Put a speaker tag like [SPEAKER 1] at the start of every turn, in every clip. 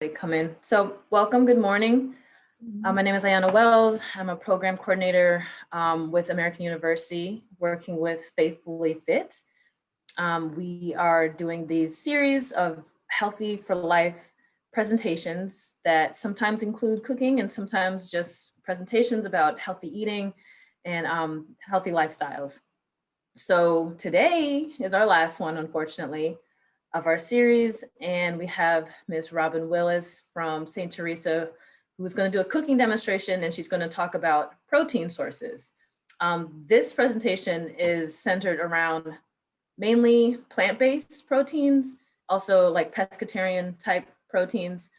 [SPEAKER 1] come in. So welcome, good morning. My name is Ayana Wells. I'm a program coordinator with American University, working with Faithfully Fit. We are doing these series of Healthy for Life presentations that sometimes include cooking and sometimes just presentations about healthy eating and healthy lifestyles. So today is our last one, unfortunately, of our series, and we have Ms. Robin Willis from St. Teresa, who's going to do a cooking demonstration, and she's going to talk about protein sources. This presentation is centered around mainly plant-based proteins, also like pescatarian type proteins.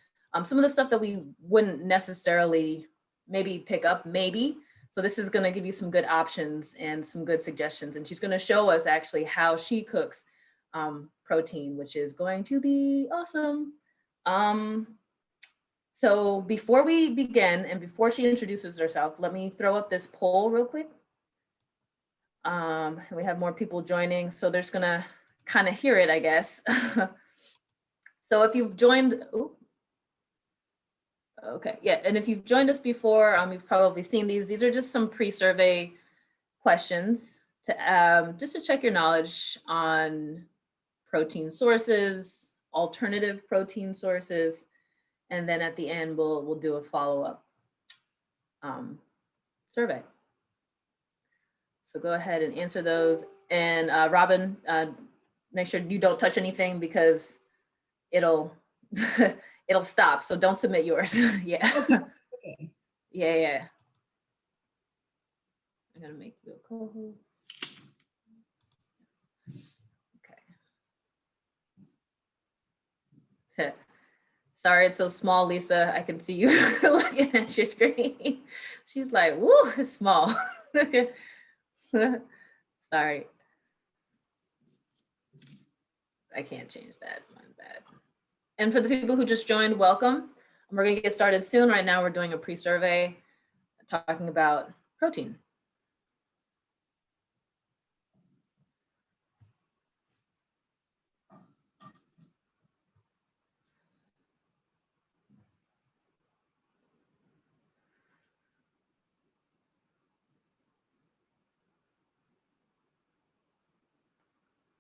[SPEAKER 1] Some of the stuff that we wouldn't necessarily maybe pick up, maybe. So this is going to give you some good options and some good suggestions. And she's going to show us actually how she cooks protein, which is going to be awesome. So before we begin and before she introduces herself, let me throw up this poll real quick. We have more people joining, so there's going to kind of hear it, I guess. So if you've joined, okay, yeah, and if you've joined us before, you've probably seen these. These are just some pre-survey questions to just to check your knowledge on protein sources, alternative protein sources, and then at the end we'll do a follow-up survey. So go ahead and answer those. And Robin, make sure you don't touch anything because it'll it'll stop. So don't submit yours. Yeah.
[SPEAKER 2] Okay.
[SPEAKER 1] Yeah. I'm gonna make you a co-host. Okay. Sorry, it's so small, Lisa. I can see you looking at your screen. She's like, woo, it's small. Sorry. I can't change that, my bad. And for the people who just joined, welcome. We're gonna get started soon. Right now we're doing a pre-survey talking about protein.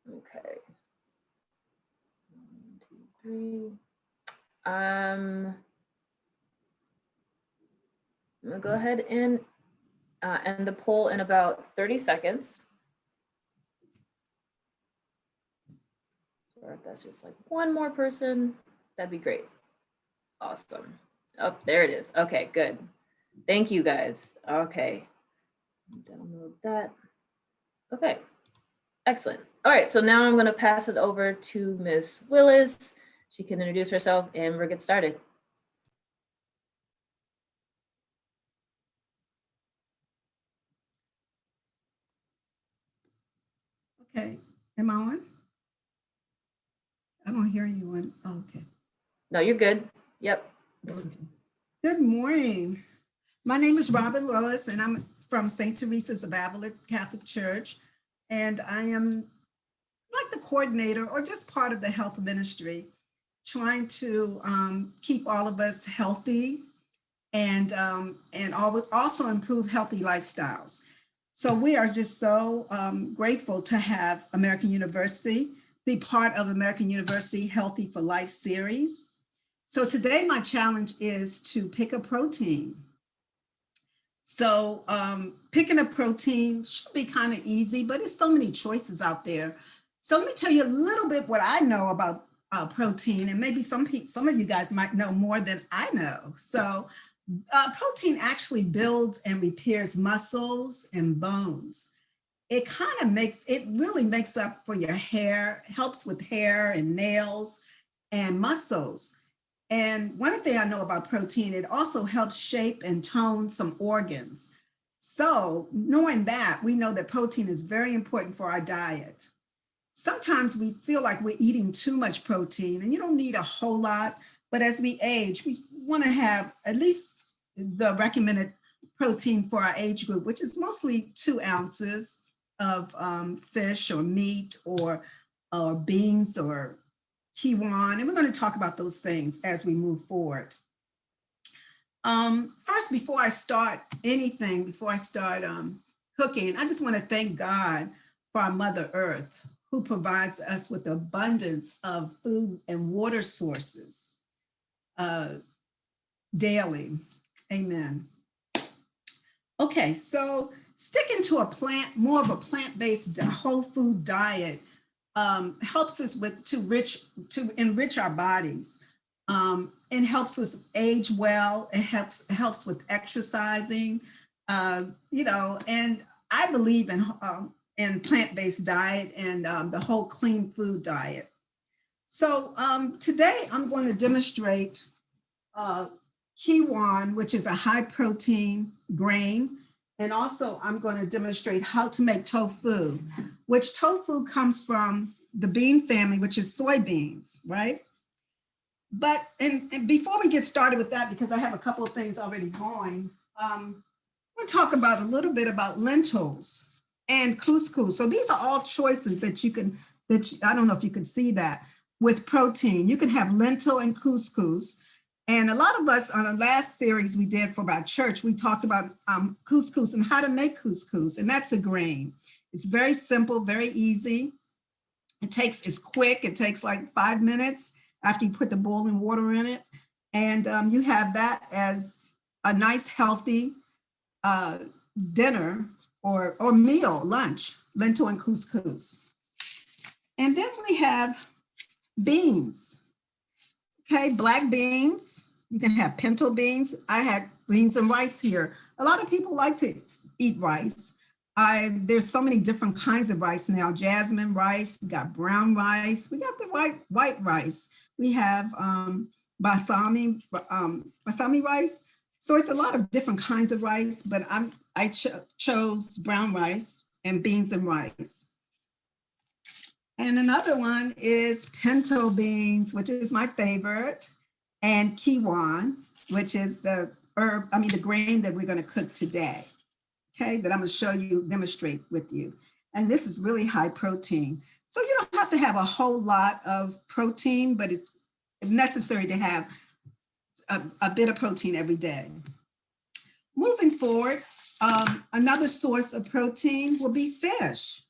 [SPEAKER 1] Okay. 1, 2, 3. I'm gonna go ahead and end the poll in about 30 seconds. Or if that's just like one more person, that'd be great. Awesome. Oh, there it is. Okay, good. Thank you guys. Okay. Download that. Okay. Excellent. All right, so now I'm going to pass it over to Ms. Willis. She can introduce herself and we'll get started.
[SPEAKER 2] Okay, am I on? I don't hear you on. Oh, okay.
[SPEAKER 1] No, you're good. Yep.
[SPEAKER 2] Okay. Good morning. My name is Robin Willis, and I'm from St. Teresa's of Avila Catholic Church, and I am like the coordinator or just part of the health ministry, trying to keep all of us healthy and also improve healthy lifestyles. So we are just so grateful to have American University be part of American University Healthy for Life series. So today my challenge is to pick a protein. So picking a protein should be kind of easy, but there's so many choices out there. So let me tell you a little bit what I know about protein, and maybe some of you guys might know more than I know. So protein actually builds and repairs muscles and bones. It really makes up for your hair, helps with hair and nails and muscles. And one thing I know about protein, it also helps shape and tone some organs. So knowing that, we know that protein is very important for our diet. Sometimes we feel like we're eating too much protein, and you don't need a whole lot, but as we age, we want to have at least the recommended protein for our age group, which is mostly 2 ounces of fish or meat or beans or Kiwan, and we're going to talk about those things as we move forward. First, before I start anything, before I start cooking, I just want to thank God for our Mother Earth, who provides us with abundance of food and water sources daily. Amen. Okay, so sticking to more of a plant-based whole food diet helps us to enrich our bodies. It helps us age well. It helps with exercising, and I believe in plant-based diet and the whole clean food diet. So today I'm going to demonstrate Kiwan, which is a high protein grain. And also I'm going to demonstrate how to make tofu, which tofu comes from the bean family, which is soybeans, right? But, and before we get started with that, because I have a couple of things already going, we'll talk about a little bit about lentils and couscous. So these are all choices that I don't know if you can see that, with protein. You can have lentil and couscous. And a lot of us on the last series we did for our church, we talked about couscous and how to make couscous, and that's a grain. It's very simple, very easy. It's quick. It takes like 5 minutes after you put the boiling water in it. And you have that as a nice, healthy dinner or meal, lunch, lentil and couscous. And then we have beans. Okay, black beans. You can have pinto beans. I had beans and rice here. A lot of people like to eat rice. There's so many different kinds of rice now. Jasmine rice, we got brown rice, we got the white rice. We have basmati rice. So it's a lot of different kinds of rice, but I chose brown rice and beans and rice. And another one is pinto beans, which is my favorite, and kiwan, which is the grain that we're going to cook today. Okay, that I'm going to demonstrate with you. And this is really high protein. So you don't have to have a whole lot of protein, but it's necessary to have a bit of protein every day. Moving forward, another source of protein will be fish.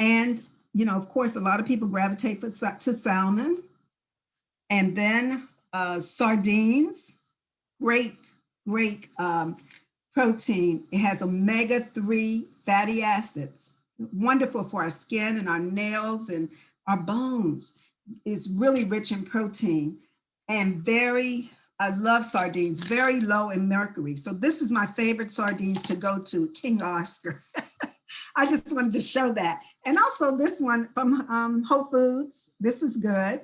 [SPEAKER 2] And of course, a lot of people gravitate to salmon, and then sardines, great protein. It has omega-3 fatty acids, wonderful for our skin and our nails and our bones. It's really rich in protein, and I love sardines, very low in mercury. So this is my favorite sardines to go to, King Oscar. I just wanted to show that. And also this one from Whole Foods, this is good.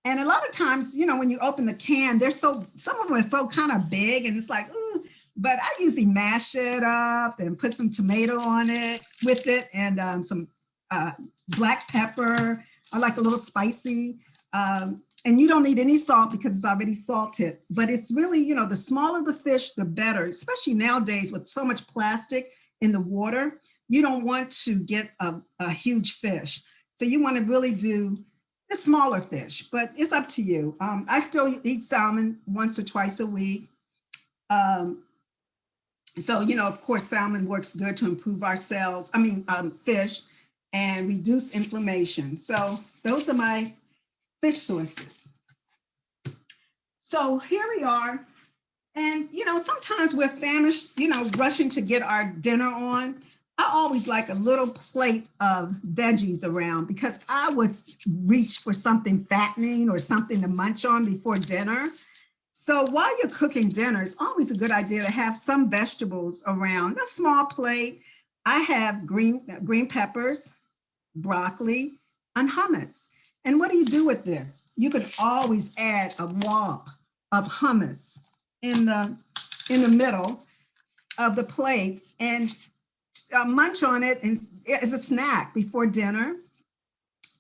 [SPEAKER 2] And a lot of times, when you open the can, some of them are so kind of big and it's like, ooh, but I usually mash it up and put some tomato on it with it and some black pepper. I like a little spicy. And you don't need any salt because it's already salted, but it's really, the smaller the fish, the better, especially nowadays with so much plastic in the water. You don't want to get a huge fish. So you want to really do the smaller fish, but it's up to you. I still eat salmon once or twice a week. So, of course, salmon works good to improve our cells, fish, and reduce inflammation. So those are my fish sources. So here we are. And, sometimes we're famished, rushing to get our dinner on. I always like a little plate of veggies around because I would reach for something fattening or something to munch on before dinner. So while you're cooking dinner, it's always a good idea to have some vegetables around, a small plate. I have green peppers, broccoli, and hummus. And what do you do with this? You could always add a wallop of hummus in the middle of the plate and munch on it as a snack before dinner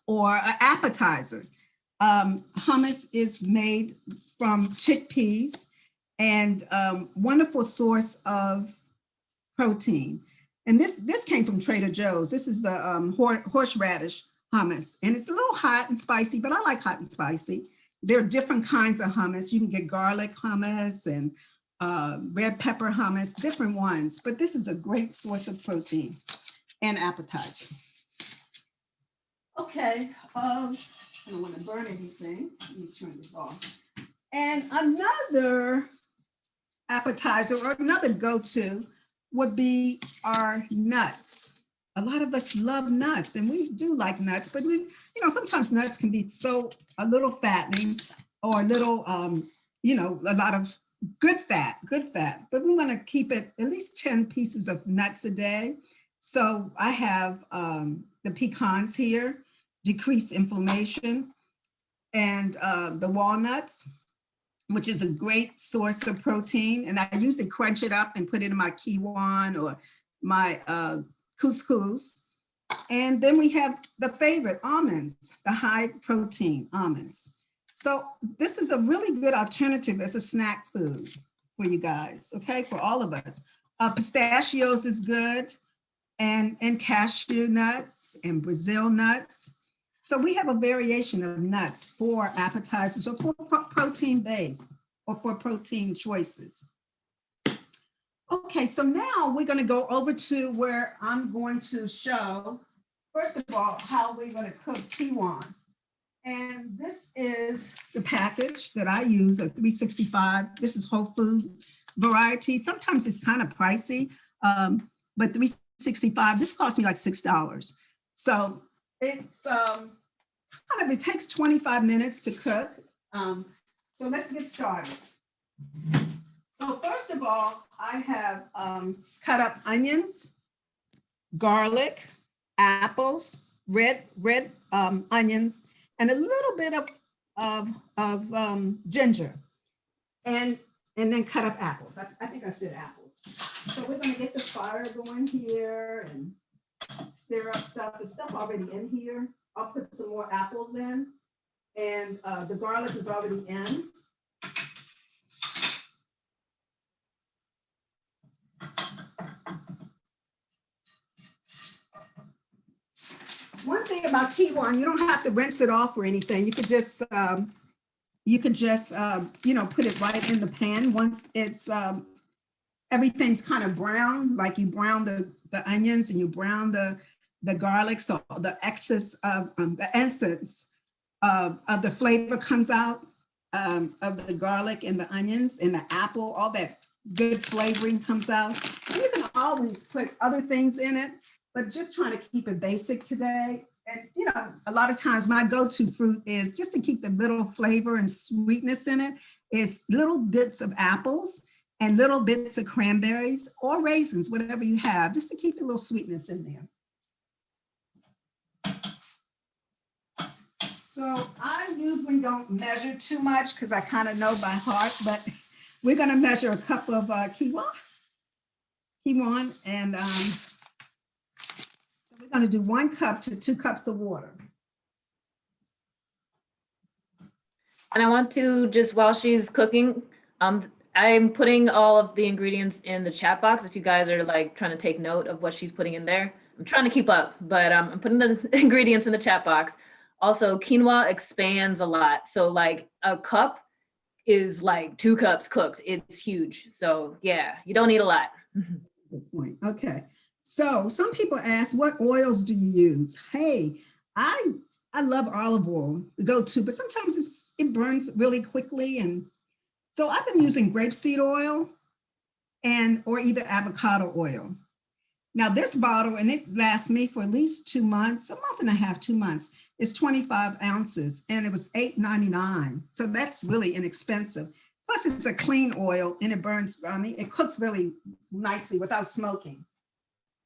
[SPEAKER 2] or an appetizer. Hummus is made from chickpeas and wonderful source of protein. And this came from Trader Joe's. This is the horseradish hummus. And it's a little hot and spicy, but I like hot and spicy. There are different kinds of hummus. You can get garlic hummus and red pepper hummus, different ones. But this is a great source of protein and appetizer. Okay, I don't want to burn anything. Let me turn this off. And another appetizer or another go-to would be our nuts. A lot of us love nuts, and we do like nuts, but we, sometimes nuts can be so a little fattening or a little, a lot of good fat, but we want to keep it at least 10 pieces of nuts a day. So I have the pecans here, decrease inflammation, and the walnuts, which is a great source of protein. And I usually crunch it up and put it in my quinoa or my couscous. And then we have the favorite, almonds, the high protein almonds. So this is a really good alternative as a snack food for you guys, okay, for all of us. Pistachios is good, and cashew nuts and Brazil nuts. So we have a variation of nuts for appetizers or for protein base or for protein choices. Okay, so now we're going to go over to where I'm going to show, first of all, how we're going to cook quinoa. And this is the package that I use, a 365. This is whole food variety. Sometimes it's kind of pricey, but 365, this cost me like $6. So it's it takes 25 minutes to cook. So let's get started. So first of all, I have cut up onions, garlic, apples, red onions, and a little bit of ginger, and then cut up apples. I think I said apples. So we're going to get the fire going here and stir up stuff. The stuff already in here. I'll put some more apples in, and the garlic is already in. One thing about quinoa, you don't have to rinse it off or anything. You could just put it right in the pan once it's everything's kind of brown, like you brown the onions and you brown the garlic, so the excess of the essence of the flavor comes out of the garlic and the onions and the apple. All that good flavoring comes out. And you can always put other things in it, but just trying to keep it basic today. And a lot of times my go-to fruit is, just to keep the little flavor and sweetness in it, is little bits of apples and little bits of cranberries or raisins, whatever you have, just to keep a little sweetness in there. So I usually don't measure too much because I kind of know by heart, but we're going to measure a cup of quinoa, and so we're going to do 1 cup to 2 cups of water.
[SPEAKER 1] And I want to, just while she's cooking, I'm putting all of the ingredients in the chat box if you guys are like trying to take note of what she's putting in there. I'm trying to keep up, but I'm putting the ingredients in the chat box. Also, quinoa expands a lot. So like a cup is like 2 cups cooked. It's huge. So yeah, you don't need a lot.
[SPEAKER 2] Good point. Okay. So some people ask, what oils do you use? Hey, I love olive oil, the go-to, but sometimes it burns really quickly. And so I've been using grapeseed oil or either avocado oil. Now this bottle, and it lasts me for at least 2 months, a month and a half, 2 months, is 25 ounces, and it was $8.99. So that's really inexpensive. Plus it's a clean oil and it burns, it cooks really nicely without smoking.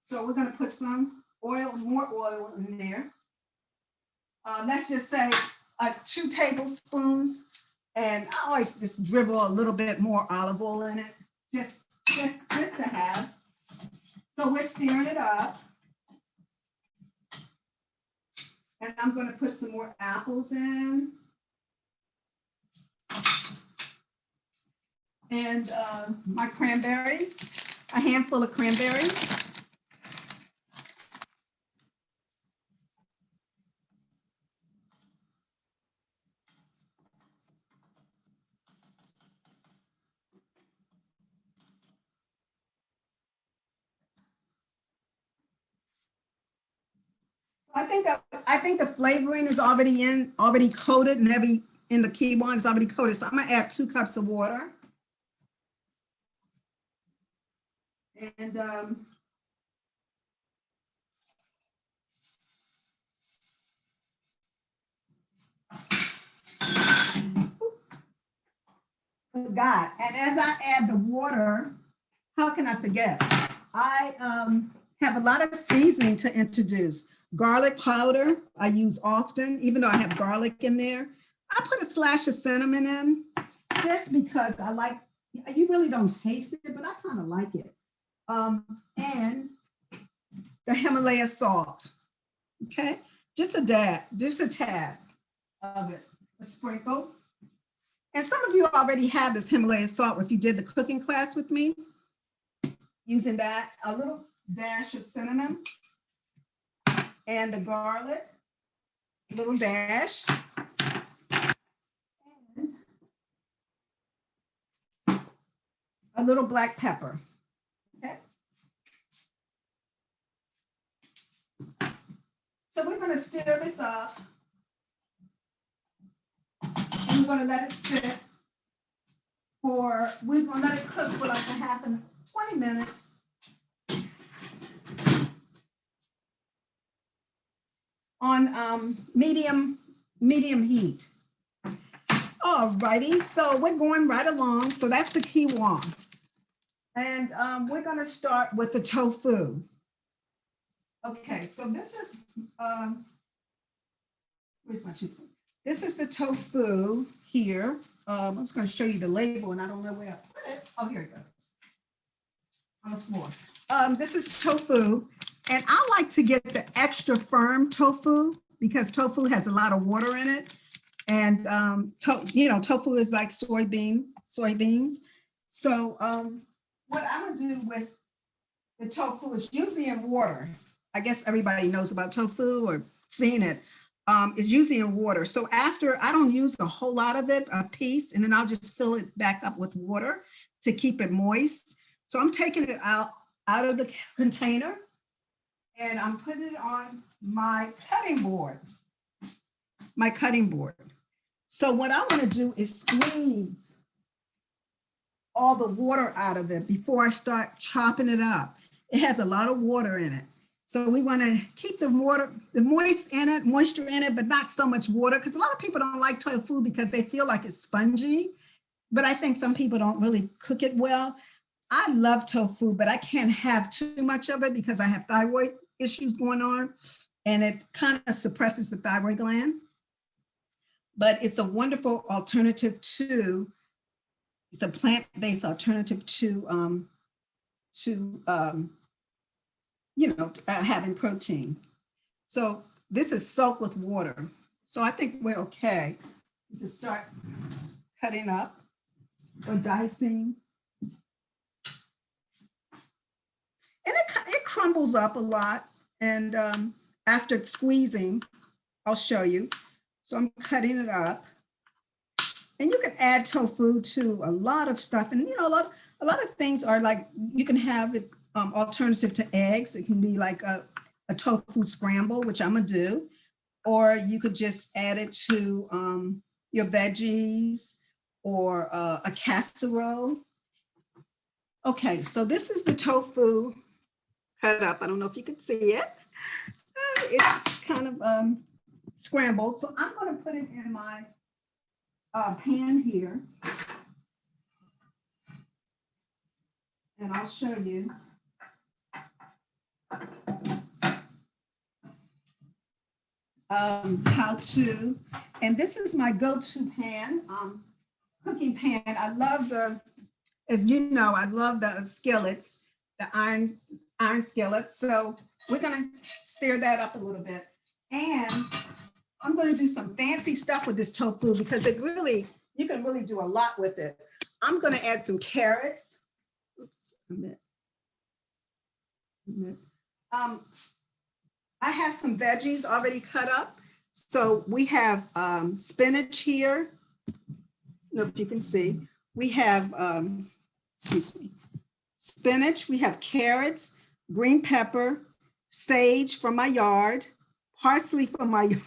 [SPEAKER 2] So we're gonna put some oil, more oil in there. Let's just say 2 tablespoons, and I always just dribble a little bit more olive oil in it, just to have. So we're stirring it up. And I'm going to put some more apples in. And my cranberries, a handful of cranberries. I think the flavoring is already coated and in the kiwi is already coated. So I'm gonna add 2 cups of water. And oops, forgot. And as I add the water, how can I forget? I have a lot of seasoning to introduce. Garlic powder I use often, even though I have garlic in there. I put a slash of cinnamon in just because I like, you really don't taste it, but I kind of like it. And the Himalaya salt, okay? Just a tad of it, a sprinkle. And some of you already have this Himalaya salt if you did the cooking class with me. Using that, a little dash of cinnamon and the garlic, a little dash. And a little black pepper, okay? So we're gonna stir this up. And we're gonna let it sit we're gonna let it cook for like 20 minutes. On medium heat. All righty, so we're going right along. So that's the kiwi. And we're gonna start with the tofu. Okay, so this is, where's my toothpick? This is the tofu here. I was gonna show you the label and I don't know where I put it. Oh, here it goes. On the floor. This is tofu. And I like to get the extra firm tofu because tofu has a lot of water in it. And, tofu is like soybeans. So what I'm gonna do with the tofu is usually in water. I guess everybody knows about tofu or seen it. It's usually in water. So after, I don't use a whole lot of it, a piece, and then I'll just fill it back up with water to keep it moist. So I'm taking it out of the container and I'm putting it on my cutting board. So what I want to do is squeeze all the water out of it before I start chopping it up. It has a lot of water in it. So we want to keep the moisture in it, but not so much water, because a lot of people don't like tofu because they feel like it's spongy, but I think some people don't really cook it well. I love tofu, but I can't have too much of it because I have thyroid issues going on and it kind of suppresses the thyroid gland. But it's a wonderful alternative to, it's a plant-based alternative to having protein. So this is soaked with water. So I think we're okay. You can start cutting up or dicing. And it crumbles up a lot. And after squeezing, I'll show you. So I'm cutting it up. And you can add tofu to a lot of stuff. And a lot of things are like, you can have it alternative to eggs. It can be like a tofu scramble, which I'm gonna do. Or you could just add it to your veggies or a casserole. Okay, so this is the tofu cut up. I don't know if you can see it. It's kind of scrambled. So I'm gonna put it in my pan here. And I'll show you. How to, and this is my go-to pan, cooking pan. I love as you know, I love the skillets, the iron skillets. So we're gonna stir that up a little bit. And I'm gonna do some fancy stuff with this tofu because you can really do a lot with it. I'm gonna add some carrots. Oops, a minute. I have some veggies already cut up. So we have spinach here. I don't know if you can see. We have, spinach. We have carrots, green pepper, sage from my yard, parsley from my yard.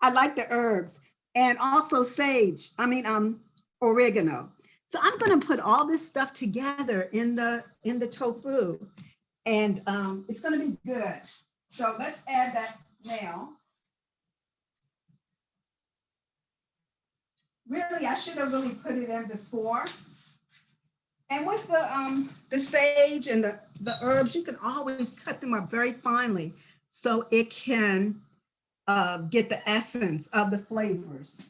[SPEAKER 2] I like the herbs, and also sage. Oregano. So I'm going to put all this stuff together in the tofu, and it's going to be good. So let's add that now. Really, I should have really put it in before. And with the sage and the herbs, you can always cut them up very finely so it can get the essence of the flavors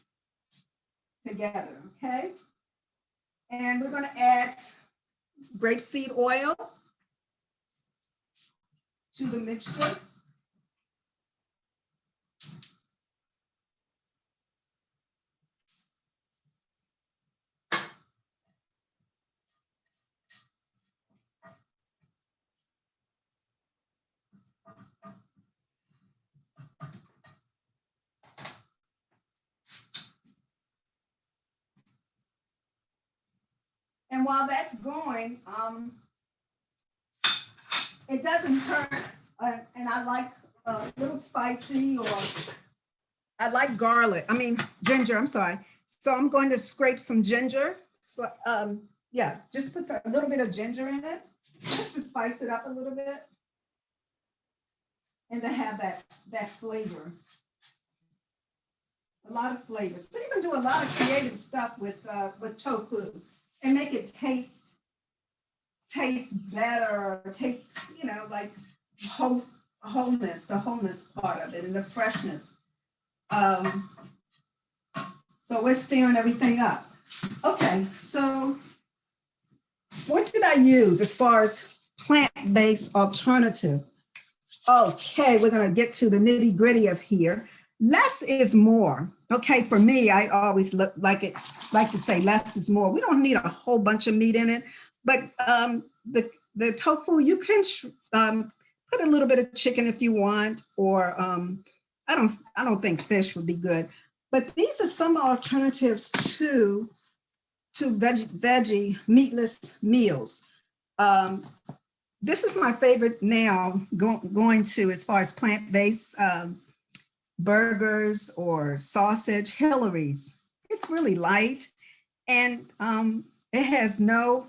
[SPEAKER 2] together, okay? And we're gonna add grapeseed oil to the mixture. And while that's going, it doesn't hurt. And I like a little spicy, or I like ginger, I'm sorry. So I'm going to scrape some ginger. So, yeah, just put a little bit of ginger in it, just to spice it up a little bit. And to have that flavor. A lot of flavors. So you can do a lot of creative stuff with tofu and make it taste better, taste, like wholeness, the wholeness part of it, and the freshness. So we're stirring everything up. Okay, so what did I use as far as plant-based alternative? Okay, we're gonna get to the nitty-gritty of here. Less is more. Okay, for me, I always like to say less is more. We don't need a whole bunch of meat in it, but the tofu, you can put a little bit of chicken if you want, or I don't think fish would be good. But these are some alternatives to veggie meatless meals. This is my favorite now, going to as far as plant-based burgers or sausage, Hillary's. It's really light, and it has no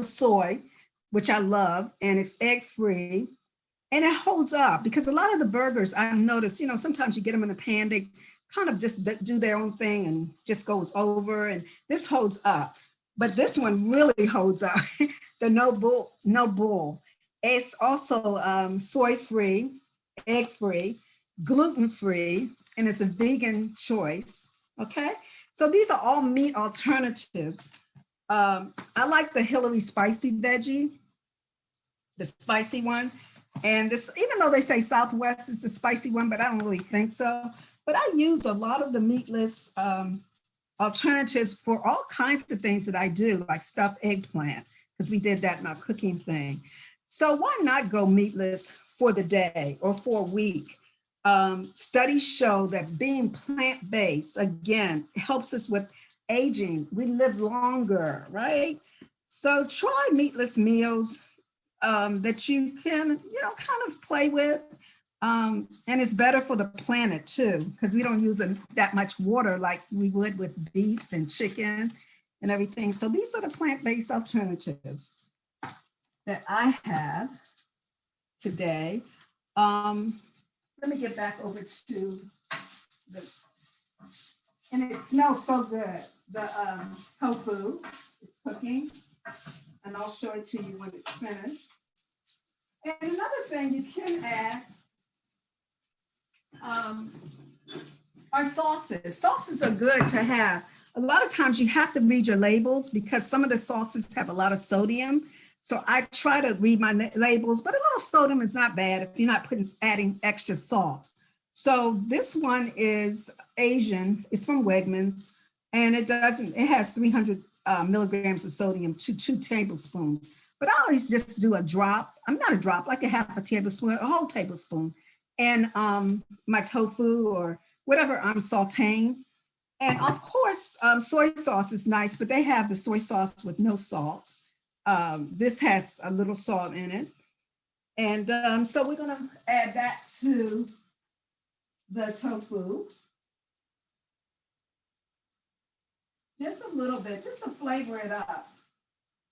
[SPEAKER 2] soy, which I love, and it's egg-free, and it holds up, because a lot of the burgers I've noticed, sometimes you get them in a pan, they kind of just do their own thing and just goes over, and this holds up. But this one really holds up. The no bull. It's also soy-free, egg-free, gluten-free, and it's a vegan choice, okay? So these are all meat alternatives. I like the Hillary spicy veggie, the spicy one. And this, even though they say Southwest is the spicy one, but I don't really think so. But I use a lot of the meatless alternatives for all kinds of things that I do, like stuffed eggplant, because we did that in our cooking thing. So why not go meatless for the day or for a week? Studies show that being plant-based, again, helps us with aging. We live longer, right? So try meatless meals that you can, kind of play with. And it's better for the planet too, because we don't use that much water like we would with beef and chicken and everything. So these are the plant-based alternatives that I have today. Let me get back over to and it smells so good. The tofu is cooking, and I'll show it to you when it's finished. And another thing you can add are sauces. Sauces are good to have. A lot of times you have to read your labels, because some of the sauces have a lot of sodium. So I try to read my labels, but a little sodium is not bad if you're not adding extra salt. So this one is Asian, it's from Wegmans, and it has 300 milligrams of sodium to 2 tablespoons. But I always just do a drop, not a drop, like a half a tablespoon, a whole tablespoon, and my tofu or whatever I'm sauteing. And of course, soy sauce is nice, but they have the soy sauce with no salt. This has a little salt in it. And so we're gonna add that to the tofu. Just a little bit, just to flavor it up.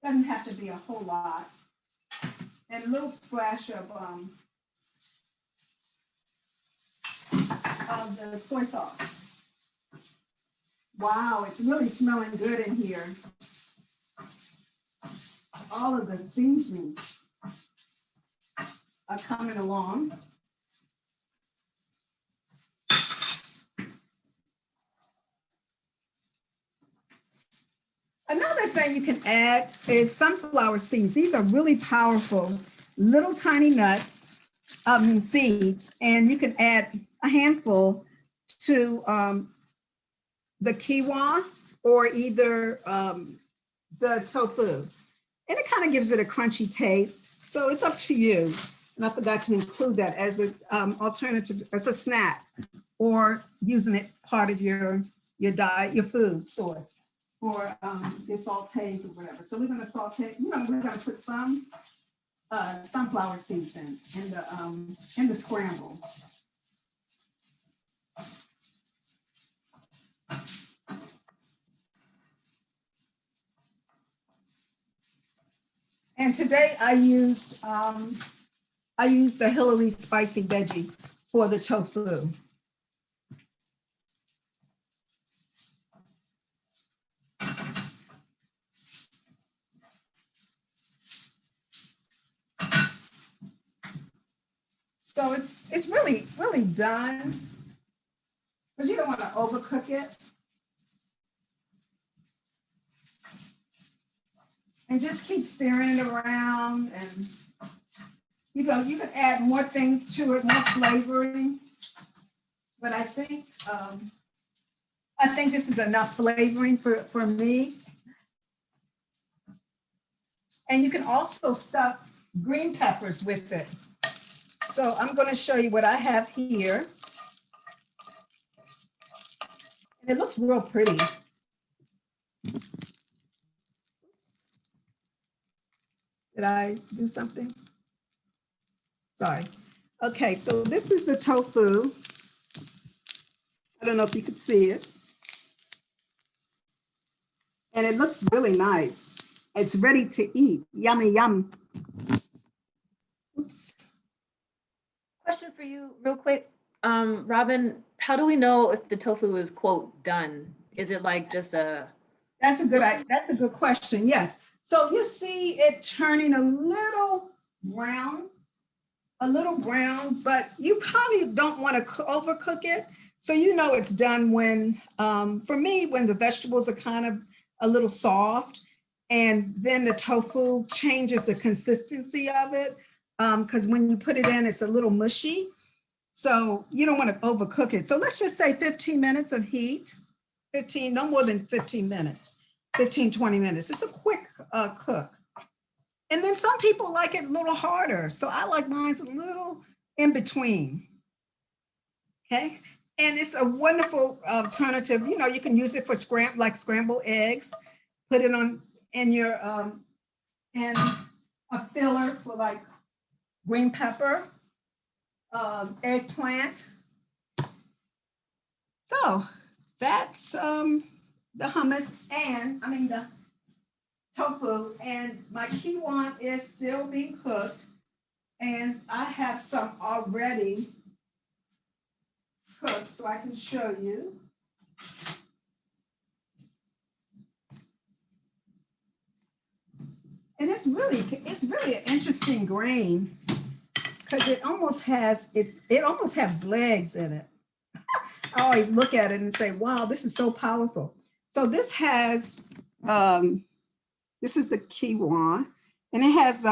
[SPEAKER 2] Doesn't have to be a whole lot. And a little splash of the soy sauce. Wow, it's really smelling good in here. All of the seasonings are coming along. Another thing you can add is sunflower seeds. These are really powerful, little tiny nuts, seeds, and you can add a handful to the quinoa or either the tofu. And it kind of gives it a crunchy taste. So it's up to you. And I forgot to include that as an alternative, as a snack, or using it part of your diet, your food source for your sautés or whatever. So we're going to saute, we're going to put some sunflower seeds in the scramble. And today I used the Hillary spicy veggie for the tofu. So it's really done, but you don't want to overcook it. And just keep stirring it around, and you can add more things to it, more flavoring. But I think this is enough flavoring for me. And you can also stuff green peppers with it. So I'm going to show you what I have here. And it looks real pretty. Did I do something? Sorry. Okay, so this is the tofu. I don't know if you could see it. And it looks really nice. It's ready to eat. Yummy, yum. Oops.
[SPEAKER 1] Question for you real quick. Robin, how do we know if the tofu is, quote, done? Is it like just a...
[SPEAKER 2] That's a good question, yes. So you see it turning a little brown, but you probably don't want to overcook it. So it's done when, for me, when the vegetables are kind of a little soft, and then the tofu changes the consistency of it, because when you put it in, it's a little mushy. So you don't want to overcook it. So let's just say 15 minutes of heat, no more than 15 minutes, 15, 20 minutes. It's a quick cook. And then some people like it a little harder. So I like mine a little in between. Okay. And it's a wonderful alternative. You can use it for scrambled eggs, put it on in your, in a filler for like green pepper, eggplant. So that's the hummus the tofu, and my quinoa is still being cooked, and I have some already cooked so I can show you. And it's really an interesting grain because it almost has legs in it. I always look at it and say, wow, this is so powerful. So this has this is the quinoa, and it has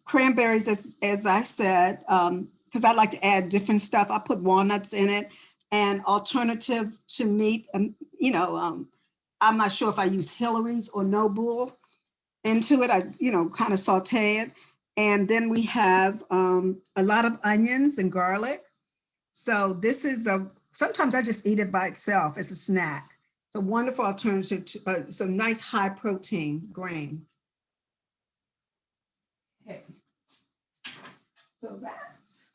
[SPEAKER 2] cranberries, as I said, because I like to add different stuff. I put walnuts in it, and alternative to meat. I'm not sure if I use Hillary's or Noble into it. I kind of saute it, and then we have a lot of onions and garlic. So this is sometimes I just eat it by itself as a snack. It's a wonderful alternative to some nice high protein grain. Okay. So that's,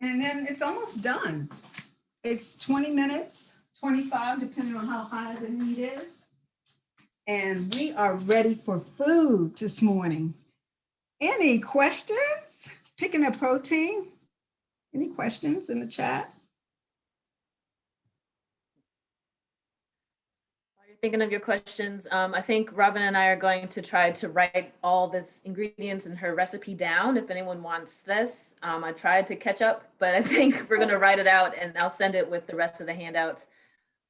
[SPEAKER 2] and then it's almost done. It's 20 minutes, 25, depending on how high the heat is. And we are ready for food this morning. Any questions? Picking a protein? Any questions in the chat?
[SPEAKER 1] While you're thinking of your questions, I think Robin and I are going to try to write all this ingredients in her recipe down if anyone wants this. I tried to catch up, but I think we're going to write it out and I'll send it with the rest of the handouts.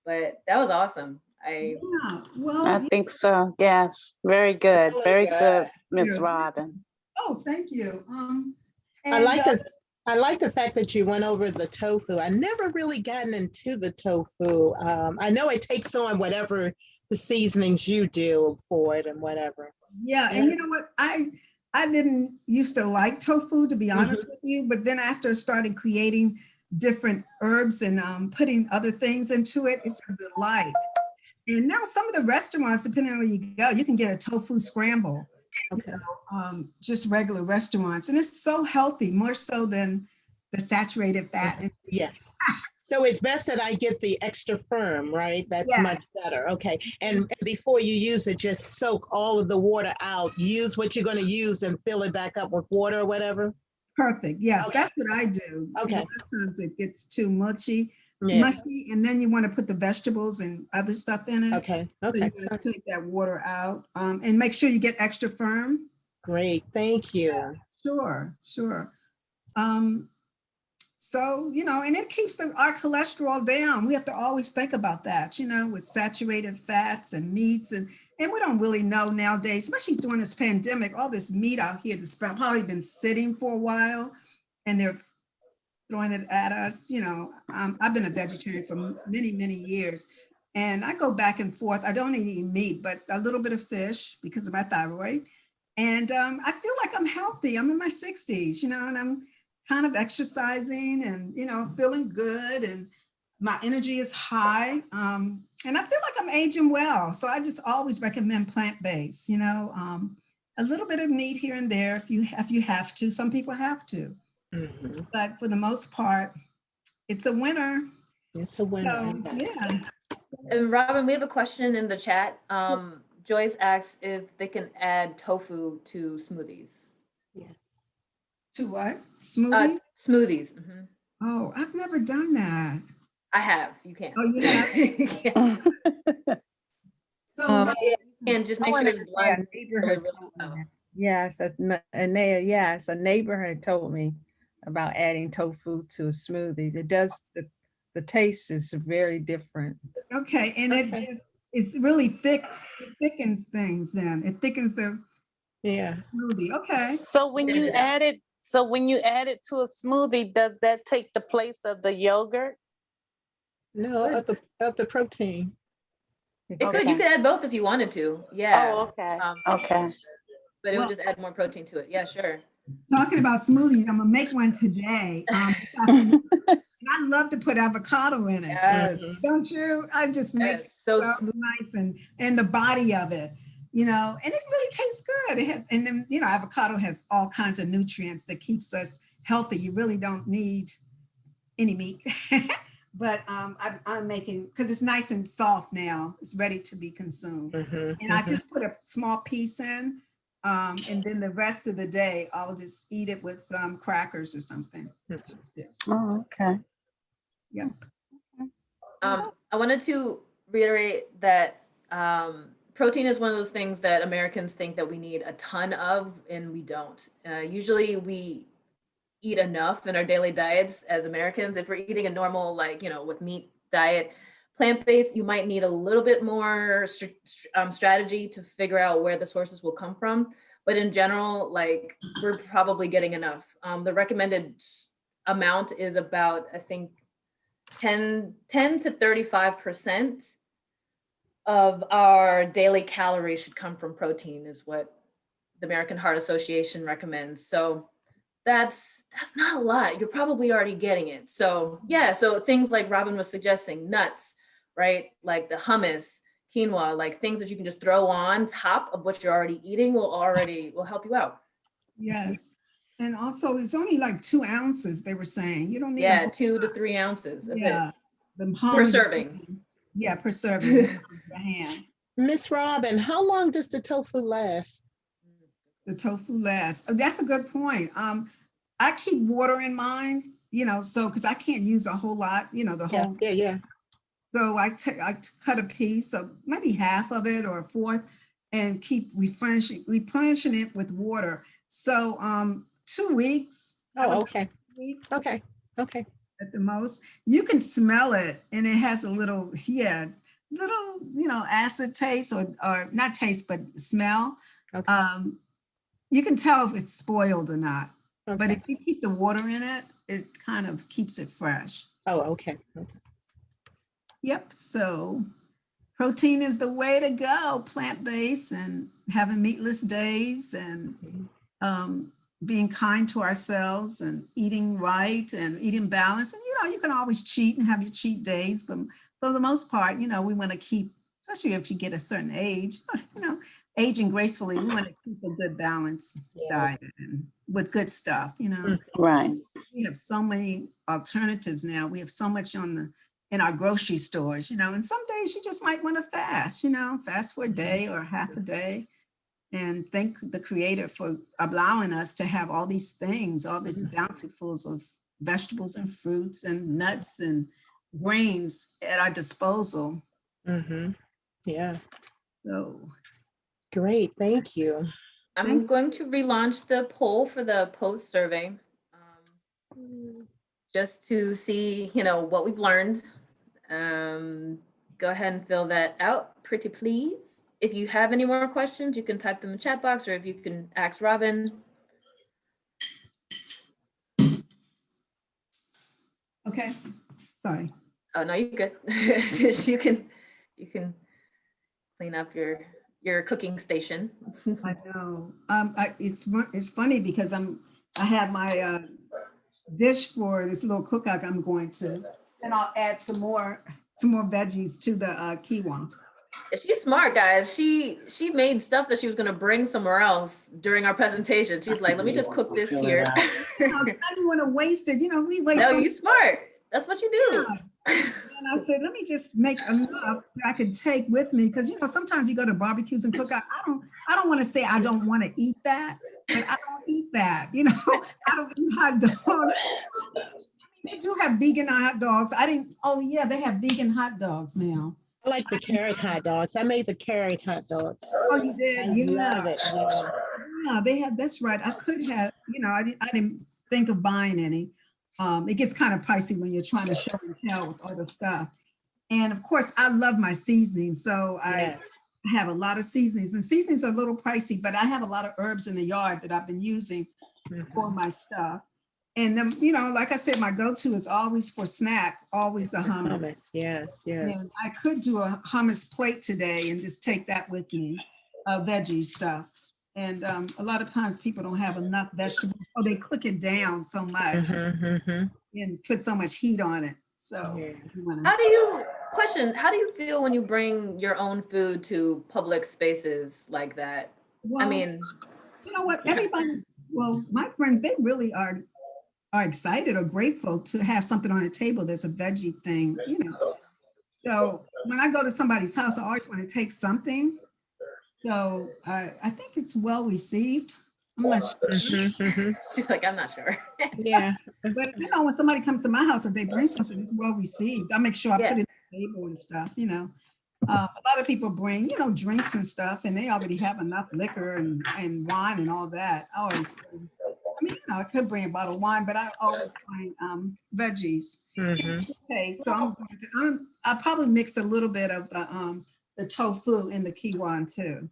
[SPEAKER 1] But that was awesome.
[SPEAKER 2] Yeah,
[SPEAKER 3] I
[SPEAKER 2] well,
[SPEAKER 3] think so. Yes. Very good. Very good, Miss
[SPEAKER 2] Yeah.
[SPEAKER 3] Robin.
[SPEAKER 2] oh, thank you.
[SPEAKER 4] I
[SPEAKER 2] And
[SPEAKER 4] like the fact that you went over the tofu. I never really gotten into the tofu. I know it takes on whatever the seasonings you do for it and whatever.
[SPEAKER 2] yeah, and you know what? I didn't used to like tofu, to be honest with you, but then after I started creating different herbs and putting other things into it, it's a delight. And now some of the restaurants, depending on where you go, you can get a tofu scramble,
[SPEAKER 4] Okay.
[SPEAKER 2] just regular restaurants. And it's so healthy, more so than the saturated fat. And
[SPEAKER 4] Yes. So it's best that I get the extra firm, right? That's
[SPEAKER 2] Yes.
[SPEAKER 4] much better. Okay. And before you use it, just soak all of the water out. Use what you're going to use and fill it back up with water or whatever.
[SPEAKER 2] Perfect. Yes,
[SPEAKER 4] Okay.
[SPEAKER 2] that's what I do. 'Cause
[SPEAKER 4] Okay.
[SPEAKER 2] a lot of times it gets too mushy,
[SPEAKER 4] Yeah.
[SPEAKER 2] and then you want to put the vegetables and other stuff in it.
[SPEAKER 4] Okay.
[SPEAKER 2] So
[SPEAKER 4] Okay.
[SPEAKER 2] you want to take that water out, and make sure you get extra firm.
[SPEAKER 4] Great. Thank you.
[SPEAKER 2] Sure, sure. So, and it keeps our cholesterol down. We have to always think about that, with saturated fats and meats. And we don't really know nowadays, especially during this pandemic, all this meat out here that's probably been sitting for a while and they're throwing it at us. I've been a vegetarian for many, many years. And I go back and forth. I don't eat meat, but a little bit of fish because of my thyroid. And I feel like I'm healthy. I'm in my 60s, and I'm kind of exercising and, feeling good. And my energy is high. And I feel like I'm aging well. So I just always recommend plant-based, a little bit of meat here and there if you have to. Some people have to.
[SPEAKER 4] Mhm.
[SPEAKER 2] But for the most part, it's a winner.
[SPEAKER 4] It's a winner.
[SPEAKER 2] So, yeah.
[SPEAKER 1] And Robin, we have a question in the chat. Joyce asks if they can add tofu to smoothies.
[SPEAKER 4] Yes.
[SPEAKER 2] To what? Smoothie?
[SPEAKER 1] Smoothies. Mhm.
[SPEAKER 2] Oh, I've never done that.
[SPEAKER 1] I have. You can.
[SPEAKER 2] Oh, you have?
[SPEAKER 1] Yeah.
[SPEAKER 2] So,
[SPEAKER 1] And just make sure it's blended really, really well.
[SPEAKER 5] Yes, a neighbor had told me about adding tofu to smoothies. It does, the taste is very different.
[SPEAKER 2] okay, and it's really thick. It thickens things. Then it thickens the
[SPEAKER 4] Yeah.
[SPEAKER 2] smoothie. Okay.
[SPEAKER 3] So when you add it to a smoothie, does that take the place of the yogurt?
[SPEAKER 4] No, of the protein.
[SPEAKER 1] It could. You could add both if you wanted to. Yeah.
[SPEAKER 3] Oh, okay.
[SPEAKER 1] Okay. But it
[SPEAKER 2] Well-
[SPEAKER 1] would just add more protein to it. Yeah, sure.
[SPEAKER 2] Talking about smoothies, I'm gonna make one today. And I love to put avocado in it.
[SPEAKER 1] Yes.
[SPEAKER 2] Don't you? I just makes
[SPEAKER 1] Yes, so
[SPEAKER 2] it
[SPEAKER 1] smooth.
[SPEAKER 2] nice and the body of it, and it really tastes good. It has, and then avocado has all kinds of nutrients that keeps us healthy. You really don't need any meat, but I'm making because it's nice and soft now. It's ready to be consumed, and I just put a small piece in, and then the rest of the day I'll just eat it with crackers or something.
[SPEAKER 3] Oh, okay.
[SPEAKER 2] Yeah.
[SPEAKER 1] I wanted to reiterate that protein is one of those things that Americans think that we need a ton of, and we don't. Usually we eat enough in our daily diets as Americans. If we're eating a normal, with meat diet, plant-based, you might need a little bit more strategy to figure out where the sources will come from. But in general, we're probably getting enough. The recommended amount is about, I think, 10 to 35% of our daily calories should come from protein is what the American Heart Association recommends. So that's not a lot. You're probably already getting it. So yeah, so things like Robin was suggesting, nuts, right? Like the hummus, quinoa, like things that you can just throw on top of what you're already eating will help you out.
[SPEAKER 2] Yes. And also, it's only like 2 ounces, they were saying. You don't need a
[SPEAKER 1] Yeah,
[SPEAKER 2] whole
[SPEAKER 1] 2 to
[SPEAKER 2] lot.
[SPEAKER 1] 3 ounces. That's
[SPEAKER 2] Yeah. The palm
[SPEAKER 1] Per
[SPEAKER 2] of your
[SPEAKER 1] serving.
[SPEAKER 2] hand. Yeah, per serving. The palm of your hand.
[SPEAKER 4] Miss Robin, how long does the tofu last?
[SPEAKER 2] The tofu lasts. Oh, that's a good point. I keep water in mind, so because I can't use a whole lot, the
[SPEAKER 4] Yeah,
[SPEAKER 2] whole.
[SPEAKER 4] yeah.
[SPEAKER 2] So I cut a piece of maybe half of it or a fourth, and keep replenishing it with water. So 2 weeks.
[SPEAKER 4] Oh, okay.
[SPEAKER 2] Weeks.
[SPEAKER 4] Okay. Okay.
[SPEAKER 2] At the most. You can smell it, and it has a little, acid taste or not taste, but smell.
[SPEAKER 4] Okay.
[SPEAKER 2] You can tell if it's spoiled or not. But
[SPEAKER 4] Okay.
[SPEAKER 2] if you keep the water in it, it kind of keeps it fresh.
[SPEAKER 4] Oh, okay. Okay.
[SPEAKER 2] Yep. So protein is the way to go, plant-based and having meatless days and being kind to ourselves and eating right and eating balanced. And, you can always cheat and have your cheat days, but for the most part, we want to keep, especially if you get a certain age, aging gracefully, we want to keep a good balanced diet and with good stuff,
[SPEAKER 3] Right.
[SPEAKER 2] We have so many alternatives now. We have so much in our grocery stores, and some days you just might want to fast, fast for a day or half a day. And thank the Creator for allowing us to have all these things, all these bountifuls of vegetables and fruits and nuts and grains at our disposal.
[SPEAKER 4] Mm-hmm. Yeah.
[SPEAKER 2] So
[SPEAKER 4] Great. Thank you.
[SPEAKER 1] I'm going to relaunch the poll for the post survey, just to see, what we've learned. Go ahead and fill that out, pretty please. If you have any more questions, you can type them in the chat box, or if you can ask Robin.
[SPEAKER 2] Okay, sorry.
[SPEAKER 1] Oh no, you're good. you can clean up your cooking station.
[SPEAKER 2] I know. It's funny because I have my dish for this little cookout I'm going to, and I'll add some more veggies to the quinoa.
[SPEAKER 1] She's smart, guys. She made stuff that she was gonna bring somewhere else during our presentation. She's like, let me just cook this here.
[SPEAKER 2] I didn't want to waste it. We waste.
[SPEAKER 1] No,
[SPEAKER 2] so
[SPEAKER 1] you smart. That's what you do.
[SPEAKER 2] Yeah. And I said, let me just make enough that I can take with me, because sometimes you go to barbecues and cook out. I don't want to say I don't want to eat that, but I don't eat that. I don't eat hot dogs. They do have vegan hot dogs. Oh yeah, they have vegan hot dogs now.
[SPEAKER 4] I like the carrot hot dogs. I made the carrot hot dogs.
[SPEAKER 2] Oh, you did?
[SPEAKER 4] I love it. Yeah.
[SPEAKER 2] Yeah, they have. That's right. I could have. I didn't think of buying any. It gets kind of pricey when you're trying to show and tell with all the stuff. And of course, I love my seasonings. So I have a lot of seasonings, and seasonings are a little pricey, but I have a lot of herbs in the yard that I've been using for my stuff. And then, like I said, my go-to is always for snack, always the hummus.
[SPEAKER 4] Hummus, yes,
[SPEAKER 2] And
[SPEAKER 4] yes.
[SPEAKER 2] I could do a hummus plate today and just take that with me, veggie stuff. And a lot of times people don't have enough vegetables, or they cook it down so much and put so much heat on it. So
[SPEAKER 1] How do you feel when you bring your own food to public spaces like that?
[SPEAKER 2] Well,
[SPEAKER 1] I mean,
[SPEAKER 2] you know what? Everybody, my friends, they really are excited or grateful to have something on the table that's a veggie thing, So when I go to somebody's house, I always want to take something. So I think it's well received. I'm not sure.
[SPEAKER 1] she's like, I'm not sure.
[SPEAKER 2] Yeah. But when somebody comes to my house, if they bring something, it's well received. I make sure I put it on the table and stuff, A lot of people bring, drinks and stuff, and they already have enough liquor and wine and all that. I could bring a bottle of wine, but I always bring veggies. Taste. So I'll probably mix a little bit of the tofu in the quinoa too,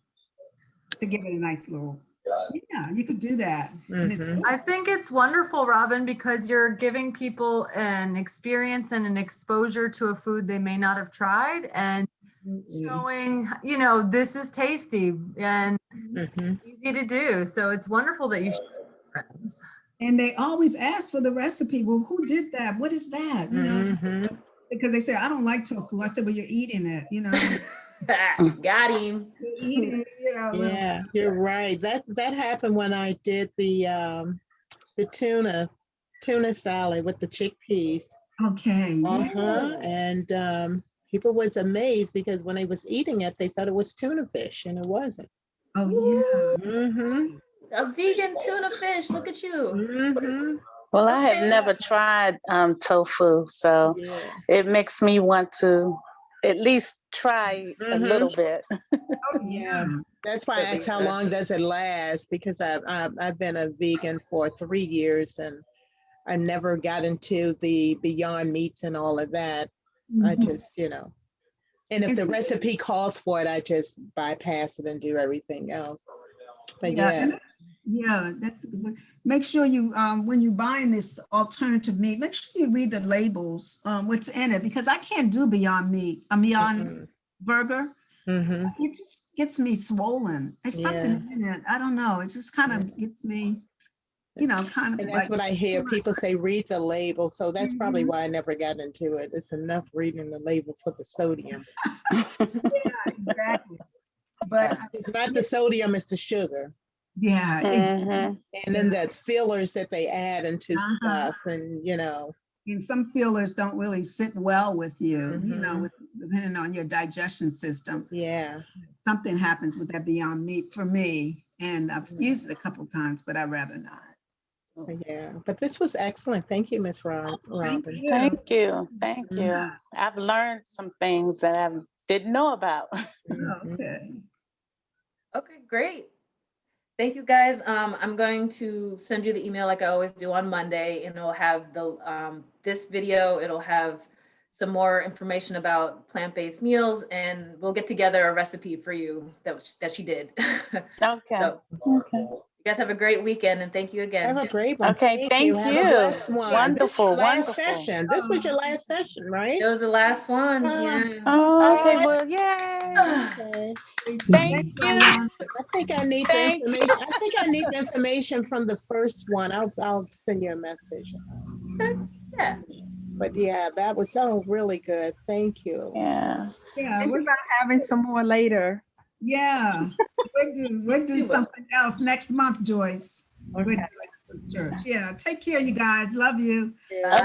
[SPEAKER 2] to give it a nice little. Yeah, you could do that.
[SPEAKER 6] I think it's wonderful, Robin, because you're giving people an experience and an exposure to a food they may not have tried, and showing, this is tasty and easy to do. So it's wonderful that you share with friends.
[SPEAKER 2] And they always ask for the recipe. Well, who did that? What is that? Because they say, I don't like tofu. I said, well, you're eating it,
[SPEAKER 1] Got him.
[SPEAKER 2] You're eating it,
[SPEAKER 4] Yeah, you're right. That happened when I did the the tuna salad with the chickpeas.
[SPEAKER 2] Okay.
[SPEAKER 4] Uh-huh. And people was amazed because when they was eating it, they thought it was tuna fish, and it wasn't.
[SPEAKER 2] Oh, yeah.
[SPEAKER 4] Mm-hmm.
[SPEAKER 1] A vegan tuna fish. Look at you.
[SPEAKER 4] Mm-hmm.
[SPEAKER 3] Well, I have
[SPEAKER 1] Okay.
[SPEAKER 3] never tried tofu, so
[SPEAKER 4] Yeah.
[SPEAKER 3] it makes me want to at least try a little bit.
[SPEAKER 2] Oh,
[SPEAKER 4] Yeah.
[SPEAKER 2] yeah.
[SPEAKER 4] That's why I asked how long does it last, because I've been a vegan for 3 years, and I never got into the Beyond Meats and all of that. I
[SPEAKER 2] Mhm.
[SPEAKER 4] just, and if the
[SPEAKER 2] It's-
[SPEAKER 4] recipe calls for it, I just bypass it and do everything else. But
[SPEAKER 2] Yeah,
[SPEAKER 4] yeah.
[SPEAKER 2] and yeah, that's a good one. Make sure you, when you're buying this alternative meat, make sure you read the labels, what's in it, because I can't do Beyond Meat, a Beyond burger.
[SPEAKER 4] Mm-hmm.
[SPEAKER 2] It just gets me swollen. It's something in it. I don't know. It just kind of gets me, kind of
[SPEAKER 4] And that's
[SPEAKER 2] like.
[SPEAKER 4] what I hear people say, read the label. So that's probably
[SPEAKER 2] Mhm.
[SPEAKER 4] why I never got into it. It's enough reading the label for the sodium.
[SPEAKER 2] Yeah, exactly. But
[SPEAKER 4] It's not the sodium, it's the sugar.
[SPEAKER 2] yeah, exactly.
[SPEAKER 3] Mhm.
[SPEAKER 4] And then the fillers that they add into
[SPEAKER 2] Uh-huh.
[SPEAKER 4] stuff, and
[SPEAKER 2] And some fillers don't really sit well with you,
[SPEAKER 4] Mhm.
[SPEAKER 2] depending on your digestion system.
[SPEAKER 4] yeah.
[SPEAKER 2] Something happens with that Beyond Meat for me. And I've used it a couple times, but I'd rather not.
[SPEAKER 4] Yeah. But this was excellent. Thank you, Miss
[SPEAKER 2] Thank
[SPEAKER 4] Robin.
[SPEAKER 2] you.
[SPEAKER 3] Thank you. Thank
[SPEAKER 4] Mhm.
[SPEAKER 3] you. I've learned some things that I didn't know about.
[SPEAKER 4] Mhm.
[SPEAKER 2] Okay.
[SPEAKER 1] Okay, great. Thank you guys. I'm going to send you the email like I always do on Monday, and it'll have this video. It'll have some more information about plant-based meals, and we'll get together a recipe for you that she did.
[SPEAKER 3] Okay.
[SPEAKER 1] So
[SPEAKER 3] Okay.
[SPEAKER 1] you guys have a great weekend, and thank you
[SPEAKER 4] Have
[SPEAKER 1] again.
[SPEAKER 4] a great one.
[SPEAKER 3] Okay,
[SPEAKER 4] Thank you.
[SPEAKER 3] thank
[SPEAKER 4] Have a
[SPEAKER 3] you.
[SPEAKER 4] blessed one. This is your
[SPEAKER 3] Wonderful,
[SPEAKER 4] last
[SPEAKER 3] wonderful.
[SPEAKER 4] session. This was your last session, right?
[SPEAKER 1] It was the last one.
[SPEAKER 4] Uh,
[SPEAKER 1] Yeah.
[SPEAKER 3] Oh, okay. Well, yay.
[SPEAKER 4] Okay.
[SPEAKER 3] Thank you.
[SPEAKER 2] Diane.
[SPEAKER 4] I think I need the
[SPEAKER 3] Thank you.
[SPEAKER 4] information. I think I need the information from the first one. I'll send you a message.
[SPEAKER 1] Yeah.
[SPEAKER 4] But yeah, that was really good. Thank you.
[SPEAKER 3] Yeah.
[SPEAKER 2] Yeah,
[SPEAKER 5] Think about having some more later.
[SPEAKER 2] yeah. We'll do
[SPEAKER 1] You will.
[SPEAKER 2] something else next month, Joyce. We'll do
[SPEAKER 5] Okay.
[SPEAKER 2] it for church. Yeah. Take care, you guys. Love you.
[SPEAKER 1] Bye.